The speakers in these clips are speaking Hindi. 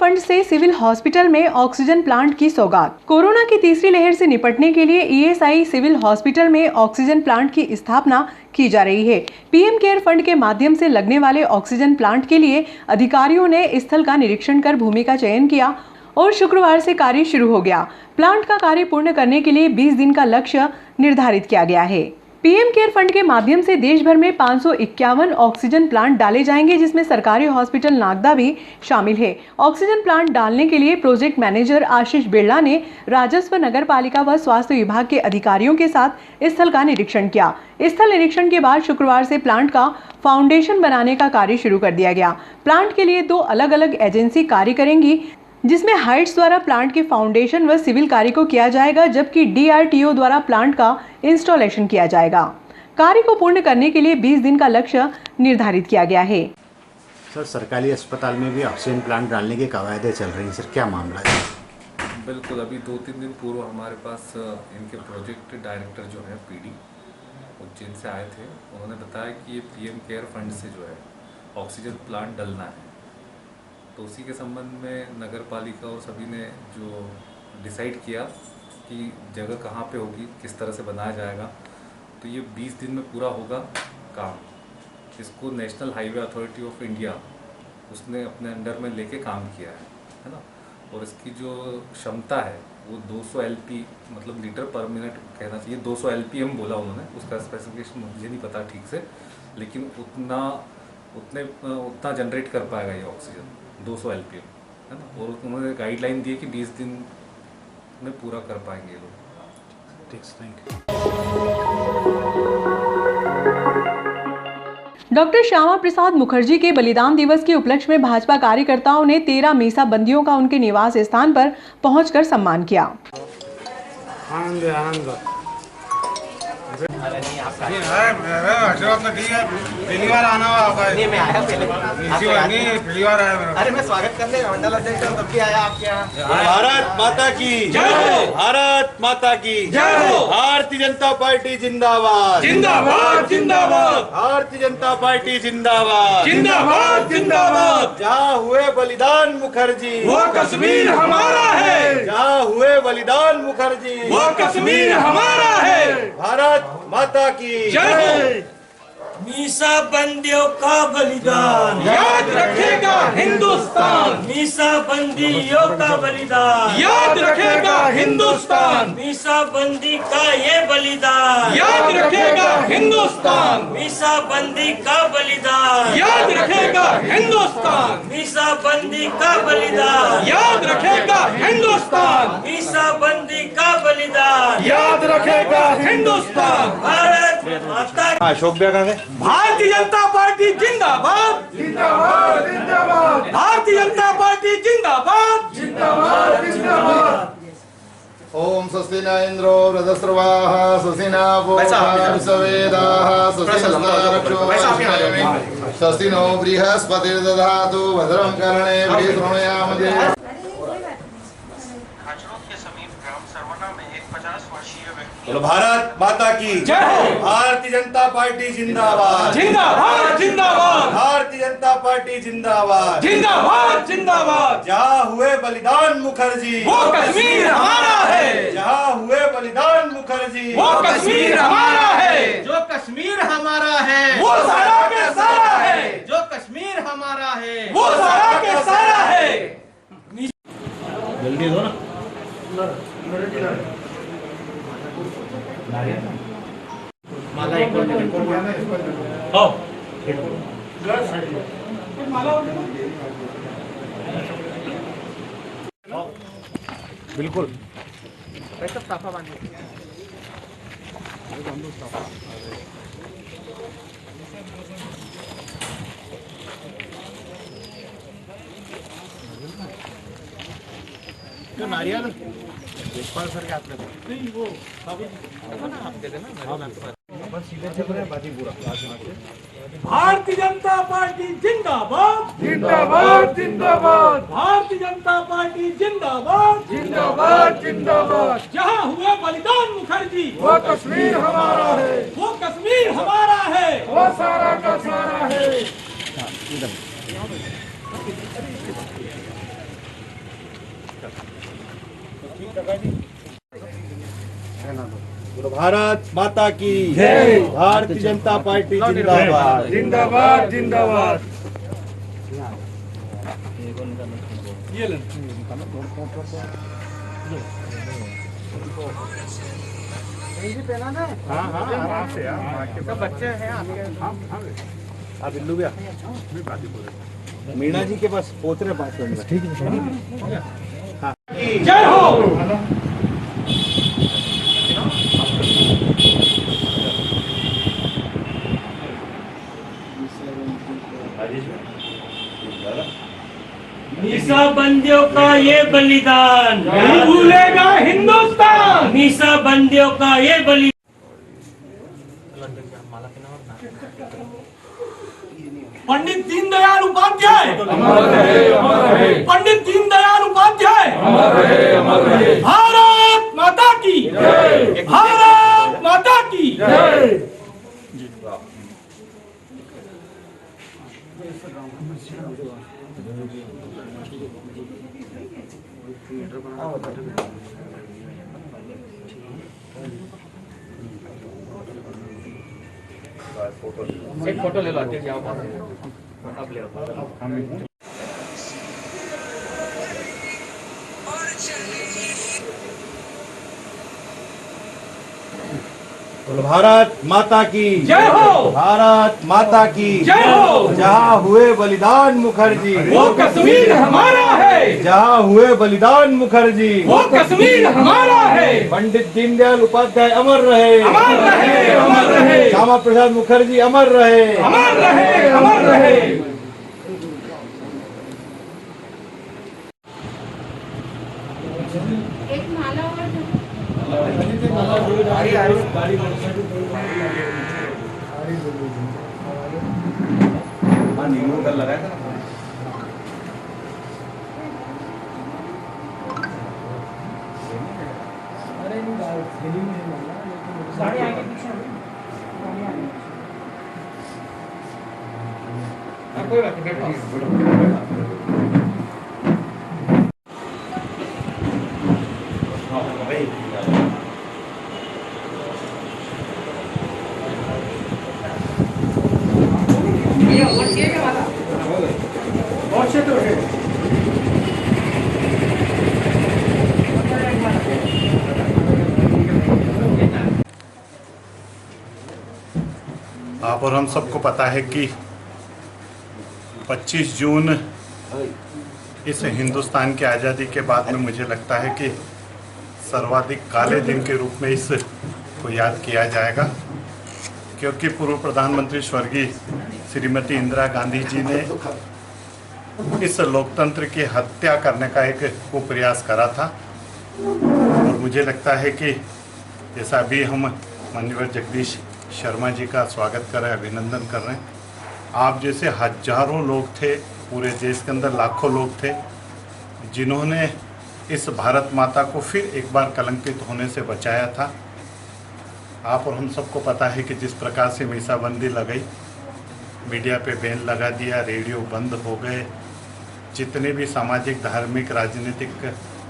फंड से सिविल हॉस्पिटल में ऑक्सीजन प्लांट की सौगात। कोरोना की तीसरी लहर से निपटने के लिए ईएसआई सिविल हॉस्पिटल में ऑक्सीजन प्लांट की स्थापना की जा रही है। पीएम केयर फंड के माध्यम से लगने वाले ऑक्सीजन प्लांट के लिए अधिकारियों ने स्थल का निरीक्षण कर भूमि का चयन किया और शुक्रवार से कार्य शुरू हो गया। प्लांट का कार्य पूर्ण करने के लिए 20 दिन का लक्ष्य निर्धारित किया गया है। पीएम केयर फंड के माध्यम से देश भर में 551 ऑक्सीजन प्लांट डाले जाएंगे, जिसमें सरकारी हॉस्पिटल नागदा भी शामिल है। ऑक्सीजन प्लांट डालने के लिए प्रोजेक्ट मैनेजर आशीष बिरला ने राजस्व, नगर पालिका व स्वास्थ्य विभाग के अधिकारियों के साथ स्थल का निरीक्षण किया। स्थल निरीक्षण के बाद शुक्रवार से प्लांट का फाउंडेशन बनाने का कार्य शुरू कर दिया गया। प्लांट के लिए 2 अलग-अलग एजेंसी कार्य करेंगी, जिसमें हाइट्स द्वारा प्लांट के फाउंडेशन व सिविल कार्य को किया जाएगा, जबकि डीआरटीओ द्वारा प्लांट का इंस्टॉलेशन किया जाएगा। कार्य को पूर्ण करने के लिए 20 दिन का लक्ष्य निर्धारित किया गया है। सर, सरकारी अस्पताल में भी ऑक्सीजन प्लांट डालने की कवायदें चल रही हैं, सर क्या मामला है? बिल्कुल, अभी 2-3 दिन पूर्व हमारे पास इनके प्रोजेक्ट डायरेक्टर जो है पीडी उज्जैन से आए थे। उन्होंने बताया कि ये पीएम केयर फंड से जो है ऑक्सीजन प्लांट डलना है, तो उसी के संबंध में नगर पालिका और सभी ने जो डिसाइड किया कि जगह कहाँ पे होगी, किस तरह से बनाया जाएगा, तो ये 20 दिन में पूरा होगा काम। इसको national highway authority of India उसने अपने अंडर में लेके काम किया है ना। और इसकी जो क्षमता है वो 200 LP मतलब लीटर पर मिनट कहना चाहिए, 200 LPM बोला उन्होंने, उसका स्पेसिफिकेशन मुझे नहीं पता ठीक से, लेकिन उतना जनरेट कर पाएगा ये ऑक्सीजन 200 LPM, है ना। और उन्होंने गाइडलाइन दी है कि 20 दिन में पूरा कर पाएंगे लोग। डॉक्टर श्यामा प्रसाद मुखर्जी के बलिदान दिवस के उपलक्ष्य में भाजपा कार्यकर्ताओं ने 13 मीसा बंदियों का उनके निवास स्थान पर पहुंचकर सम्मान किया। पहली बार आना हुआ नहीं, मैं आया पहली बार आया। अरे मैं स्वागत करने मंडल अध्यक्ष तब भी आया आपके यहाँ। भारत माता की जय हो, भारत माता की जय हो। भारतीय जनता पार्टी जिंदाबाद, जिंदाबाद जिंदाबाद। भारतीय जनता पार्टी जिंदाबाद, जिंदाबाद जिंदाबाद। जहाँ हुए बलिदान मुखर्जी वो कश्मीर हमारा है, जहाँ हुए बलिदान मुखर्जी वो कश्मीर हमारा है। भारत माता की जय। मीसा बंदियों का बलिदान याद रखेगा हिंदुस्तान, मीसा बंदियों का बलिदान याद रखेगा हिंदुस्तान, मीसा बंदी का ये बलिदान याद रखेगा हिंदुस्तान, मीसा बंदी का बलिदान याद रखेगा हिंदुस्तान, मीसा बंदी का बलिदान याद रखेगा हिंदुस्तान, मीसा बंदी का बलिदान याद रखेगा हिंदुस्तान। भारत माता अशोक भैया कहाँ गए? भारतीय जनता पार्टी जिंदाबाद, जिंदाबाद जिंदाबाद। भारतीय जनता पार्टी जिंदाबाद, जिंदाबाद जिंदाबाद। ओम स्वस्ति न इंद्रो वृद्धस्रवाः स्वस्ति न पूषा विश्ववेदाः स्वस्ति नस्तारक्षो स्वस्ति नो बृहस्पतिर्दधातु भद्रं कर्णेभिः शृणुयाम देवः। बोलो भारत माता की जय हो। भारतीय जनता पार्टी जिंदाबाद, जिंदाबाद जिंदाबाद। भारतीय जनता पार्टी जिंदाबाद, जिंदाबाद जिंदाबाद। जहाँ हुए बलिदान मुखर्जी वो कश्मीर हमारा है, जहाँ हुए बलिदान मुखर्जी वो कश्मीर हमारा है। जो कश्मीर हमारा है वो सारा के सारा है, जो कश्मीर हमारा है वो सारा के सारा है। जल्दी दो ना। माला एक बिल्कुल साफा बांधो। नारियल देखभाल सर के आपने नहीं वो आप दे देना भारतीय जनता पार्टी जिंदाबाद, जिंदाबाद जिंदाबाद। भारतीय जनता पार्टी जिंदाबाद, जिंदाबाद जिंदाबाद। जहाँ हुए बलिदान मुखर्जी वो कश्मीर हमारा है, वो कश्मीर हमारा है, वो सारा का सारा है। भारत माता की जय। भारतीय जनता पार्टी जिंदाबाद जिंदाबाद जिंदाबाद। बच्चे हैं आप बिल्लू भैया मीणा जी के पास पहुंच रहे 5 मिनट में। ठीक है। जय हो। मीसा बंदियों का ये बलिदान नहीं भूलेगा हिंदुस्तान। मीसा बंदियों का ये बलिदान। पंडित दीनदयाल उपाध्याय पंडित दीनदयाल उपाध्याय भारत माता की भारत माता की। एक फोटो ले लो अध्यक्ष जाओ अब ले लो। भारत माता की जय हो। भारत माता की जय हो। जहाँ हुए बलिदान मुखर्जी वो कश्मीर हमारा है। जहाँ हुए बलिदान मुखर्जी वो कश्मीर हमारा है। पंडित दीनदयाल उपाध्याय अमर रहे अमर रहे अमर रहे श्यामा प्रसाद मुखर्जी अमर रहे अमर रहे अमर रहे। एक माला और आप और हम सबको पता है कि 25 जून इस हिंदुस्तान की आज़ादी के बाद में मुझे लगता है कि सर्वाधिक काले दिन के रूप में इस को याद किया जाएगा, क्योंकि पूर्व प्रधानमंत्री स्वर्गीय श्रीमती इंदिरा गांधी जी ने इस लोकतंत्र की हत्या करने का एक कुप्रयास करा था। और मुझे लगता है कि जैसा अभी हम माननीय जगदीश शर्मा जी का स्वागत कर रहे हैं, अभिनंदन कर रहे हैं, आप जैसे हजारों लोग थे, पूरे देश के अंदर लाखों लोग थे जिन्होंने इस भारत माता को फिर एक बार कलंकित होने से बचाया था। आप और हम सबको पता है कि जिस प्रकार से मीसाबंदी लगाई, मीडिया पे बैन लगा दिया, रेडियो बंद हो गए, जितने भी सामाजिक धार्मिक राजनीतिक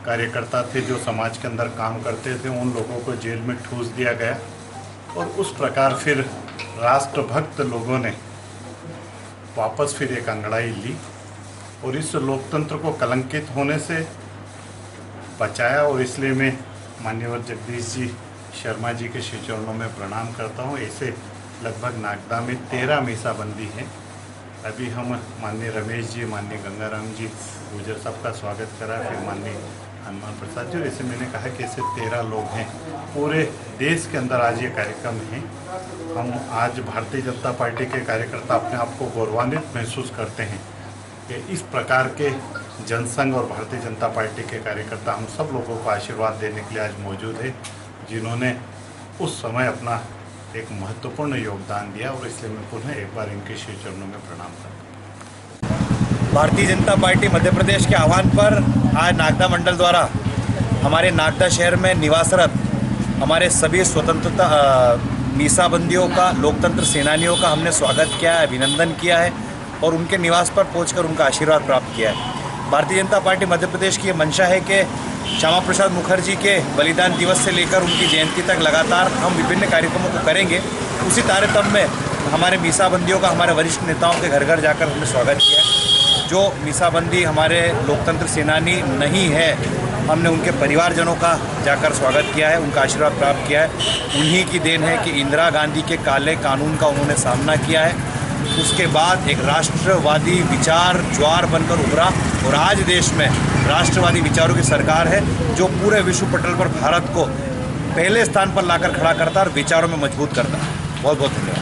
कार्यकर्ता थे जो समाज के अंदर काम करते थे, उन लोगों को जेल में ठूस दिया गया। और उस प्रकार फिर राष्ट्रभक्त लोगों ने वापस फिर एक अंगड़ाई ली और इस लोकतंत्र को कलंकित होने से बचाया। और इसलिए मैं माननीय जगदीश जी शर्मा जी के श्री चरणों में प्रणाम करता हूँ। ऐसे लगभग नागदा में 13 मीसाबंदी हैं। अभी हम माननीय रमेश जी, माननीय गंगाराम जी गुजर साहब का स्वागत करा, फिर माननीय हनुमान प्रसाद जी, और ऐसे मैंने कहा कि ऐसे 13 लोग हैं। पूरे देश के अंदर आज ये कार्यक्रम है। हम आज भारतीय जनता पार्टी के कार्यकर्ता अपने आप को गौरवान्वित महसूस करते हैं कि इस प्रकार के जनसंघ और भारतीय जनता पार्टी के कार्यकर्ता हम सब लोगों को आशीर्वाद देने के लिए आज मौजूद है, जिन्होंने उस समय अपना एक महत्वपूर्ण योगदान दिया। और इसलिए मैं पुनः एक बार इनके श्री चरणों में प्रणाम करता हूँ। भारतीय जनता पार्टी मध्य प्रदेश के आह्वान पर आज नागदा मंडल द्वारा हमारे नागदा शहर में निवासरत हमारे सभी स्वतंत्रता मीसाबंदियों का, लोकतंत्र सेनानियों का हमने स्वागत किया है, अभिनंदन किया है और उनके निवास पर पहुंचकर उनका आशीर्वाद प्राप्त किया है। भारतीय जनता पार्टी मध्य प्रदेश की ये मंशा है कि श्यामा प्रसाद मुखर्जी के बलिदान दिवस से लेकर उनकी जयंती तक लगातार हम विभिन्न कार्यक्रमों को करेंगे। उसी तारतम्य में हमारे मीसाबंदियों का हमारे वरिष्ठ नेताओं के घर घर जाकर हमने स्वागत किया है। जो मीसाबंदी हमारे लोकतंत्र सेनानी नहीं है, हमने उनके परिवारजनों का जाकर स्वागत किया है, उनका आशीर्वाद प्राप्त किया है। उन्हीं की देन है कि इंदिरा गांधी के काले कानून का उन्होंने सामना किया है। उसके बाद एक राष्ट्रवादी विचार ज्वार बनकर उभरा और आज देश में राष्ट्रवादी विचारों की सरकार है, जो पूरे विश्व पटल पर भारत को पहले स्थान पर लाकर खड़ा करता है और विचारों में मजबूत करता है। बहुत बहुत धन्यवाद।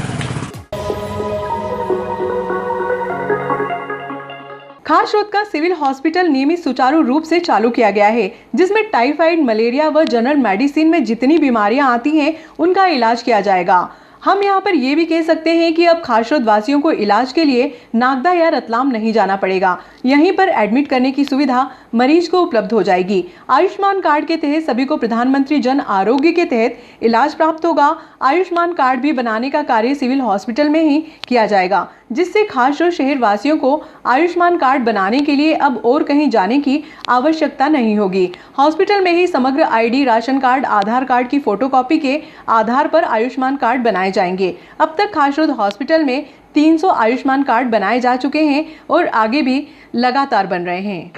खारशोद का सिविल हॉस्पिटल नियमित सुचारू रूप से चालू किया गया है, जिसमें टाइफाइड, मलेरिया व जनरल मेडिसिन में जितनी बीमारियां आती हैं उनका इलाज किया जाएगा। हम यहां पर ये भी कह सकते हैं कि अब खारशोद वासियों को इलाज के लिए नागदा या रतलाम नहीं जाना पड़ेगा। यहीं पर एडमिट करने की सुविधा मरीज को उपलब्ध हो जाएगी। आयुष्मान कार्ड के तहत सभी को प्रधानमंत्री जन आरोग्य के तहत इलाज प्राप्त होगा। आयुष्मान कार्ड भी बनाने का कार्य सिविल हॉस्पिटल में ही किया जाएगा, जिससे खारशोद शहर वासियों को आयुष्मान कार्ड बनाने के लिए अब और कहीं जाने की आवश्यकता नहीं होगी। हॉस्पिटल में ही समग्र आईडी, राशन कार्ड, आधार कार्ड की फोटोकॉपी के आधार पर आयुष्मान कार्ड बनाए जाएंगे। अब तक खारशोद हॉस्पिटल में 300 आयुष्मान कार्ड बनाए जा चुके हैं और आगे भी लगातार बन रहे हैं।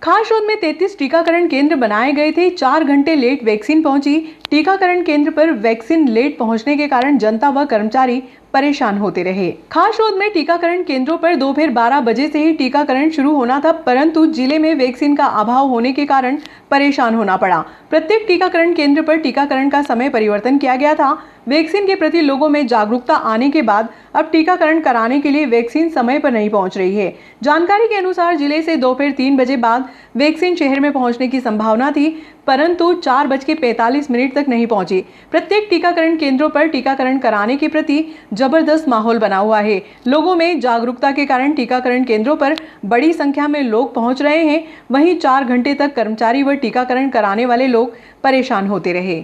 खारशोद में 33 टीकाकरण केंद्र बनाए गए थे। 4 घंटे लेट वैक्सीन पहुंची। टीकाकरण केंद्र पर वैक्सीन लेट पहुंचने के कारण जनता व कर्मचारी परेशान होते रहे। खारशोद में टीकाकरण केंद्रों पर दोपहर 12 बजे से ही टीकाकरण शुरू होना था, परंतु जिले में वैक्सीन का अभाव होने के कारण परेशान होना पड़ा। प्रत्येक टीकाकरण केंद्र पर टीकाकरण का समय परिवर्तन किया गया था। वैक्सीन के प्रति लोगों में जागरूकता आने के बाद अब टीकाकरण कराने के लिए वैक्सीन समय पर नहीं पहुंच रही है। जानकारी के अनुसार जिले से दोपहर 3 बजे बाद वैक्सीन शहर में पहुंचने की संभावना थी, परंतु 4:45 तक नहीं पहुंची। प्रत्येक टीकाकरण केंद्रों पर टीकाकरण कराने के प्रति जबरदस्त माहौल बना हुआ है। लोगों में जागरूकता के कारण टीकाकरण केंद्रों पर बड़ी संख्या में लोग पहुंच रहे हैं। वहीं 4 घंटे तक कर्मचारी व टीकाकरण कराने वाले लोग परेशान होते रहे।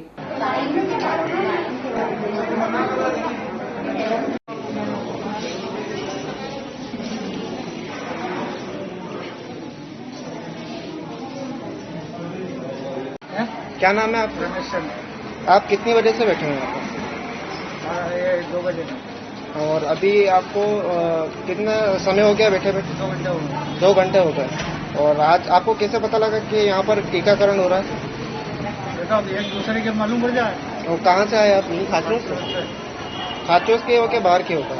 क्या नाम है आपका? रमेश शर्मा। आप कितनी बजे से बैठे हैं यहाँ पर? ये 2 बजे। और अभी आपको कितना समय हो गया बैठे बैठे? 2 घंटे हो गए। 2 घंटे हो गए। और आज आपको कैसे पता लगा कि यहाँ पर टीकाकरण हो रहा है? देखो, एक दूसरे के मालूम पड़ जाए। और कहाँ से आए आप? खाचोस से। खाचोस के हो के बाहर के होगा?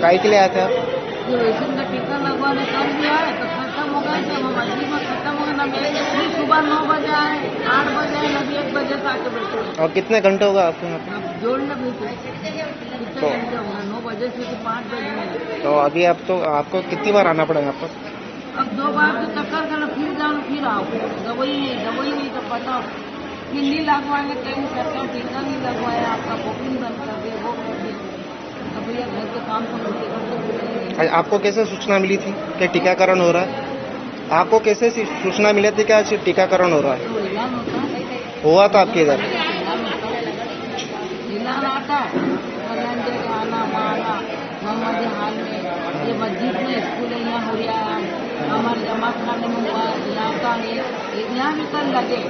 काहे के लिए आए थे आप? वैक्सीन का टीका लगवाने कर दिया है तो खत्म हो गया, तो मंडी में खत्म हो गया। मेरे सुबह 9 बजे आए, 8 बजे आए, अभी 1 बजे से आके बैठे। और कितने घंटे होगा आपको यहाँ पे? जोड़ने भी कितने घंटे होगा? 9 बजे से 5 बजे। तो अभी आप तो आपको कितनी बार आना पड़ा यहाँ पर? अब 2 बार तो चक्कर करना, फिर जाओ फिर आओ। दवाई नहीं तो बताओ, फिर नहीं लगवाएंगे कहीं सरकार टीका नहीं लगवाया, आपका बुकिंग बंद कर दिया, वो कर दिया। अब भैया घर के काम तो मुझे करते। आपको कैसे सूचना मिली थी कि टीकाकरण हो रहा है? आपको कैसे सूचना मिली थी कि आज टीकाकरण हो रहा है? हुआ था आपके इधर? मोहम्मद हाल में ये मस्जिद में स्कूल है, यहाँ हो रहा है। हमारे जमात खाने में हुआ, यहाँ का है, यहाँ भी कल लगे।